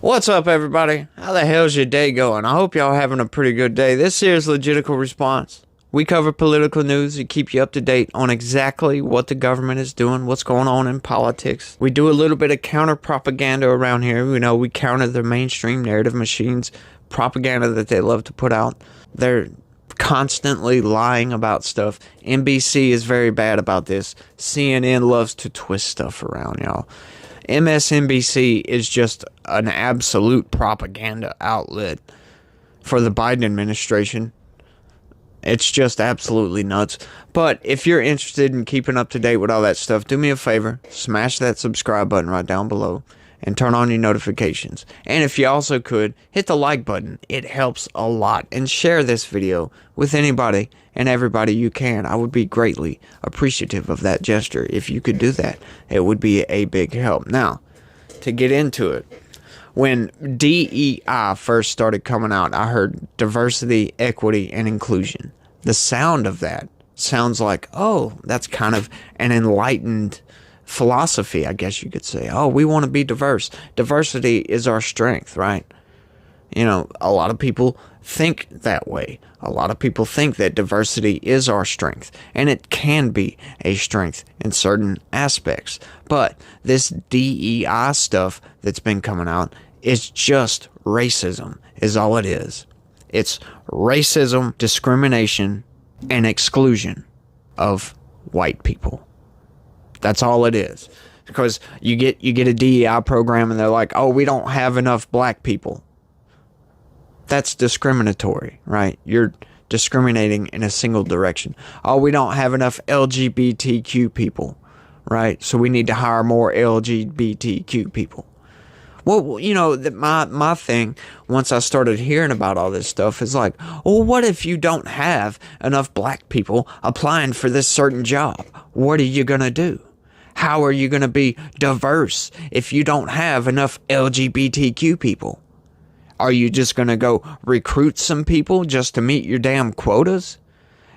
What's up, everybody? How the hell's your day going? I hope y'all having a pretty good day. This here is Legitical Response. We cover political news and keep you up to date on exactly what the government is doing, what's going on in politics. We do a little bit of counter propaganda around here. We counter the mainstream narrative machines propaganda that they love to put out. They're constantly lying about stuff. NBC is very bad about this. CNN loves to twist stuff around, y'all. MSNBC is just an absolute propaganda outlet for the Biden administration. It's just absolutely nuts. But if you're interested in keeping up to date with all that stuff, do me a favor, smash that subscribe button right down below and turn on your notifications. And if you also could, hit the like button. It helps a lot. And share this video with anybody and everybody you can. I would be greatly appreciative of that gesture. If you could do that, it would be a big help. Now, to get into it, when DEI first started coming out, I heard diversity, equity, and inclusion. The sound of that sounds like, oh, that's kind of an enlightened philosophy, I guess you could say. Oh, we want to be diverse. Diversity is our strength, right? You know, a lot of people think that way. A lot of people think that diversity is our strength, and it can be a strength in certain aspects. But this DEI stuff that's been coming out is just racism, is all it is. It's racism, discrimination, and exclusion of white people. That's all it is. Because you get a DEI program and they're like, oh, we don't have enough black people. That's discriminatory, right? You're discriminating in a single direction. Oh, we don't have enough LGBTQ people, right? So we need to hire more LGBTQ people. Well, you know, my thing, once I started hearing about all this stuff, is like, well, what if you don't have enough black people applying for this certain job? What are you going to do? How are you going to be diverse if you don't have enough LGBTQ people? Are you just going to go recruit some people just to meet your damn quotas?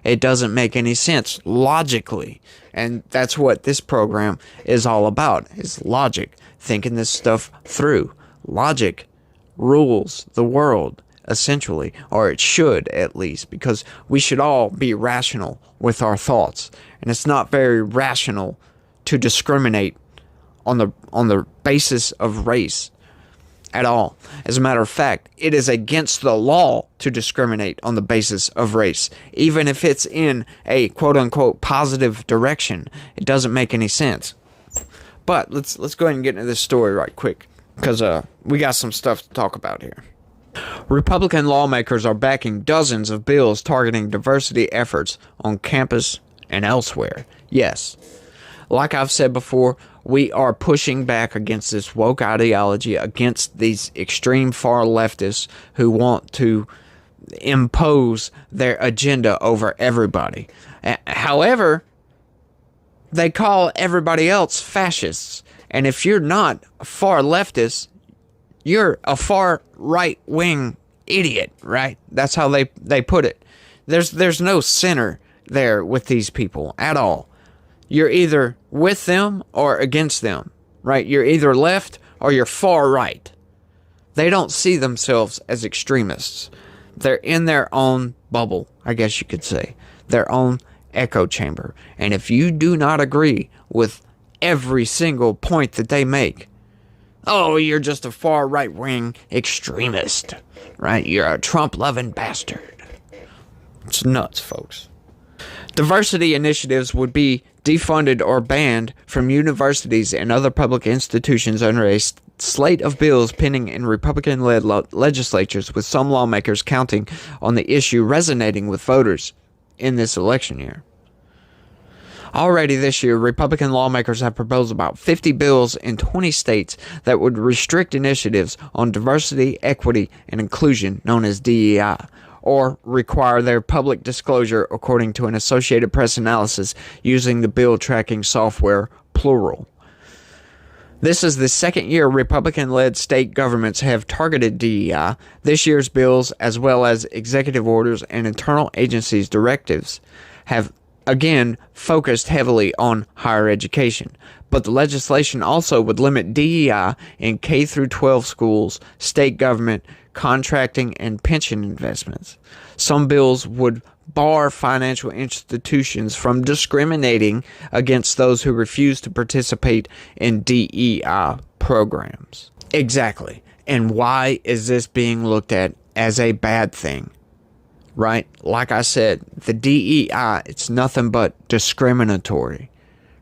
It doesn't make any sense logically. And that's what this program is all about, is logic, thinking this stuff through. Logic rules the world, essentially, or it should at least, because we should all be rational with our thoughts. And it's not very rational to discriminate on the basis of race at all. As a matter of fact, it is against the law to discriminate on the basis of race, even if it's in a quote-unquote positive direction. It doesn't make any sense. But let's go ahead and get into this story right quick, because we got some stuff to talk about here. Republican lawmakers are backing dozens of bills targeting diversity efforts on campus and elsewhere. Yes, like I've said before, we are pushing back against this woke ideology, against these extreme far leftists who want to impose their agenda over everybody. However, they call everybody else fascists. And if you're not a far leftist, you're a far right-wing idiot, right? That's how they put it. There's no center there with these people at all. You're either with them or against them, right? You're either left or you're far right. They don't see themselves as extremists. They're in their own bubble, I guess you could say, their own echo chamber. And if you do not agree with every single point that they make, oh, you're just a far right-wing extremist, right? You're a Trump-loving bastard. It's nuts, folks. Diversity initiatives would be defunded or banned from universities and other public institutions under a slate of bills pending in Republican-led legislatures, with some lawmakers counting on the issue resonating with voters in this election year. Already this year, Republican lawmakers have proposed about 50 bills in 20 states that would restrict initiatives on diversity, equity, and inclusion, known as DEI, or require their public disclosure, according to an Associated Press analysis using the bill tracking software Plural. This is the second year Republican-led state governments have targeted DEI. This year's bills, as well as executive orders and internal agencies' directives, have again, focused heavily on higher education. But the legislation also would limit DEI in K through 12 schools, state government, contracting, and pension investments. Some bills would bar financial institutions from discriminating against those who refuse to participate in DEI programs. Exactly. And why is this being looked at as a bad thing? Right? Like I said, the DEI, it's nothing but discriminatory.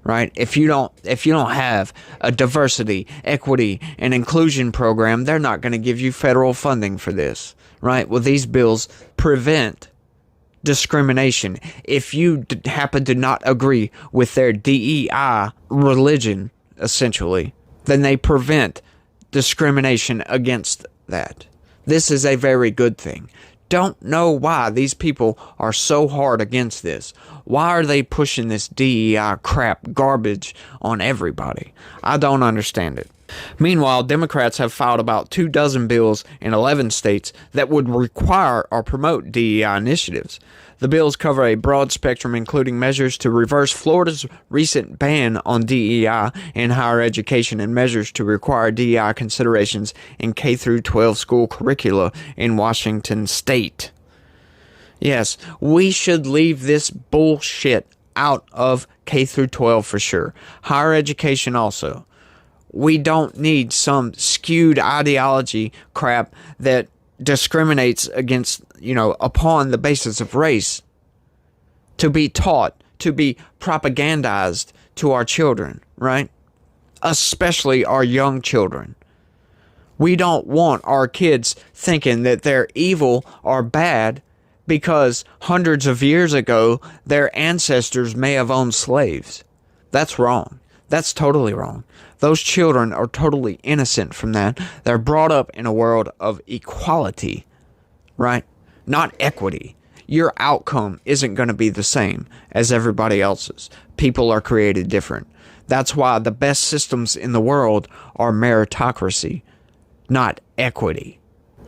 Right? If you don't have a diversity, equity, and inclusion program, they're not going to give you federal funding for this. Right? Well, these bills prevent discrimination. If you happen to not agree with their DEI religion, essentially, then they prevent discrimination against that. This is a very good thing. Don't know why these people are so hard against this. Why are they pushing this DEI crap garbage on everybody? I don't understand it. Meanwhile, Democrats have filed about 24 bills in 11 states that would require or promote DEI initiatives. The bills cover a broad spectrum, including measures to reverse Florida's recent ban on DEI in higher education and measures to require DEI considerations in K through 12 school curricula in Washington state. Yes, we should leave this bullshit out of K through 12 for sure. Higher education also. We don't need some skewed ideology crap that discriminates against, upon the basis of race to be taught, to be propagandized to our children, right? Especially our young children. We don't want our kids thinking that they're evil or bad because hundreds of years ago their ancestors may have owned slaves. That's wrong. That's totally wrong. Those children are totally innocent from that. They're brought up in a world of equality, right? Not equity. Your outcome isn't going to be the same as everybody else's. People are created different. That's why the best systems in the world are meritocracy, not equity.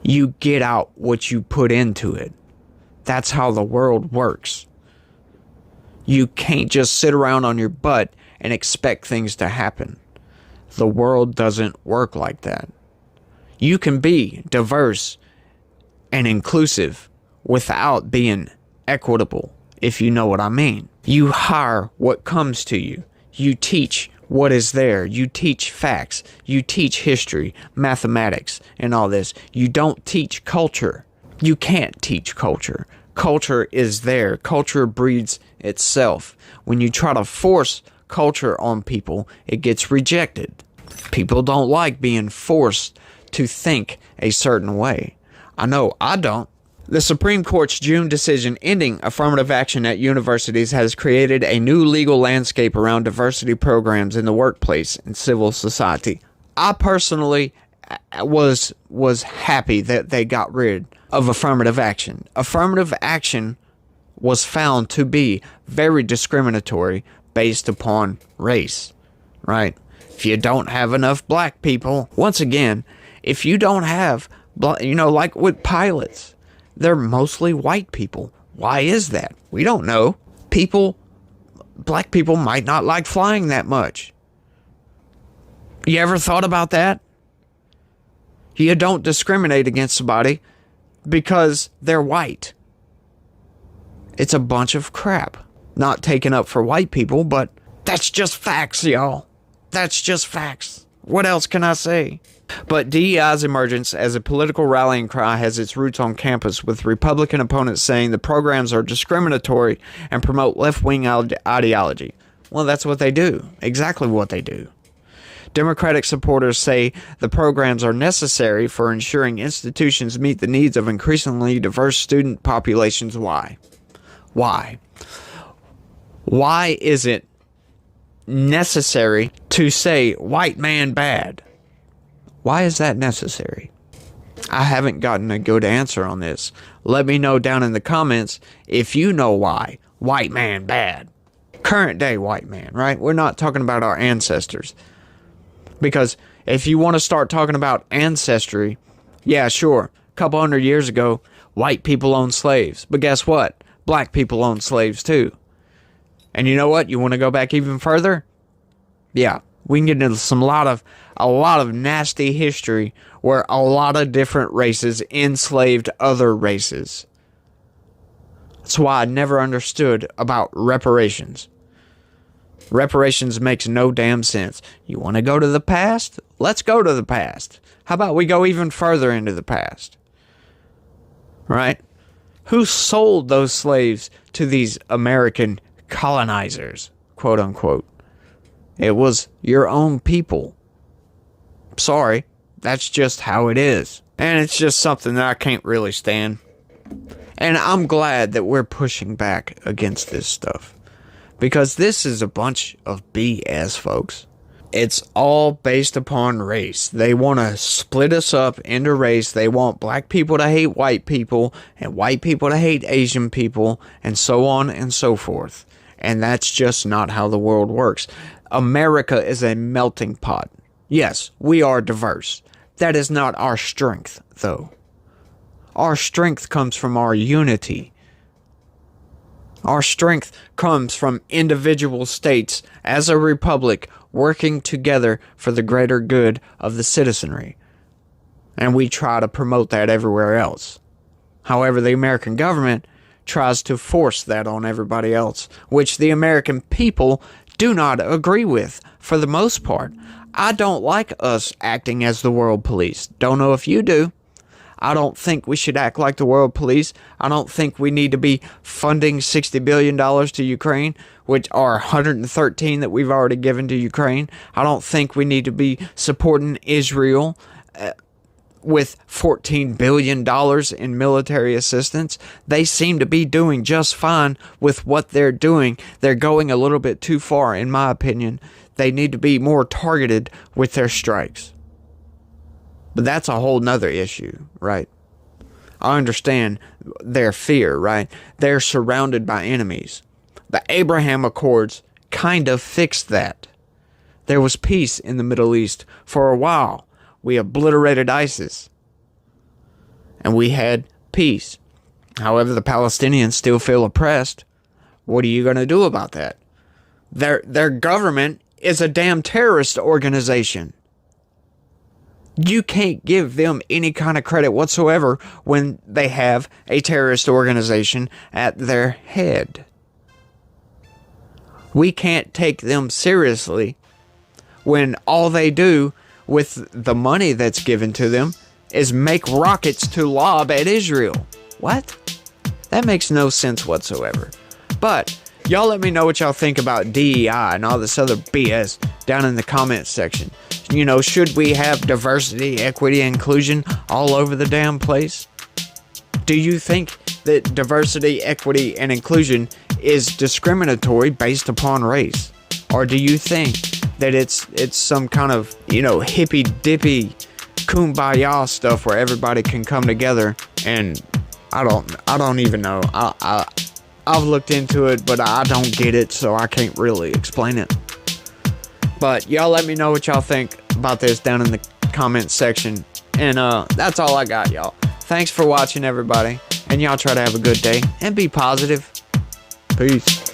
You get out what you put into it. That's how the world works. You can't just sit around on your butt and expect things to happen. The world doesn't work like that. You can be diverse and inclusive without being equitable, if you know what I mean. You hire what comes to you. You teach what is there. You teach facts. You teach history, mathematics, and all this. You don't teach culture. You can't teach culture. Culture is there. Culture breeds itself. When you try to force culture on people, it gets rejected. People don't like being forced to think a certain way. I know I don't. The Supreme Court's June decision ending affirmative action at universities has created a new legal landscape around diversity programs in the workplace and civil society. I personally was happy that they got rid of affirmative action. Affirmative action was found to be very discriminatory based upon race, right? If you don't have enough black people, once again, if you don't have, like with pilots, they're mostly white people. Why is that? We don't know. Black people might not like flying that much. You ever thought about that? You don't discriminate against somebody because they're white. It's a bunch of crap. Not taken up for white people, but that's just facts, y'all. That's just facts. What else can I say? But DEI's emergence as a political rallying cry has its roots on campus, with Republican opponents saying the programs are discriminatory and promote left-wing ideology. Well, that's what they do. Exactly what they do. Democratic supporters say the programs are necessary for ensuring institutions meet the needs of increasingly diverse student populations. Why? Why? Why is it necessary to say white man bad? Why is that necessary? I haven't gotten a good answer on this. Let me know down in the comments if you know why. White man bad. Current day white man, right? We're not talking about our ancestors. Because if you want to start talking about ancestry, yeah, sure. A couple hundred years ago, white people owned slaves. But guess what? Black people owned slaves too. And you know what? You want to go back even further? Yeah, we can get into a lot of nasty history where a lot of different races enslaved other races. That's why I never understood about reparations. Reparations makes no damn sense. You want to go to the past? Let's go to the past. How about we go even further into the past? Right? Who sold those slaves to these American colonizers, quote unquote? It was your own people. Sorry, that's just how it is. And it's just something that I can't really stand. And I'm glad that we're pushing back against this stuff. Because this is a bunch of BS, folks. It's all based upon race. They want to split us up into race. They want black people to hate white people and white people to hate Asian people and so on and so forth. And that's just not how the world works. America is a melting pot. Yes, we are diverse. That is not our strength, though. Our strength comes from our unity. Our strength comes from individual states as a republic working together for the greater good of the citizenry. And we try to promote that everywhere else. However, the American government tries to force that on everybody else, which the American people do not agree with for the most part. I don't like us acting as the world police. Don't know if you do. I don't think we should act like the world police. I don't think we need to be funding $60 billion to Ukraine, which are 113 that we've already given to Ukraine. I don't think we need to be supporting Israel with $14 billion in military assistance. They seem to be doing just fine with what they're doing. They're going a little bit too far, in my opinion. They need to be more targeted with their strikes. But that's a whole nother issue, right? I understand their fear, right? They're surrounded by enemies. The Abraham Accords kind of fixed that. There was peace in the Middle East for a while. We obliterated ISIS. And we had peace. However, the Palestinians still feel oppressed. What are you going to do about that? Their government is a damn terrorist organization. You can't give them any kind of credit whatsoever when they have a terrorist organization at their head. We can't take them seriously when all they do with the money that's given to them is make rockets to lob at Israel. What? That makes no sense whatsoever. But y'all let me know what y'all think about DEI and all this other BS down in the comments section. You know, should we have diversity, equity, inclusion all over the damn place? Do you think that diversity, equity, and inclusion is discriminatory based upon race? Or do you think that it's some kind of, you know, hippy-dippy kumbaya stuff where everybody can come together? And I don't even know. I've looked into it, but I don't get it, so I can't really explain it. But y'all let me know what y'all think about this down in the comments section. And that's all I got, y'all. Thanks for watching, everybody. And y'all try to have a good day and be positive. Peace.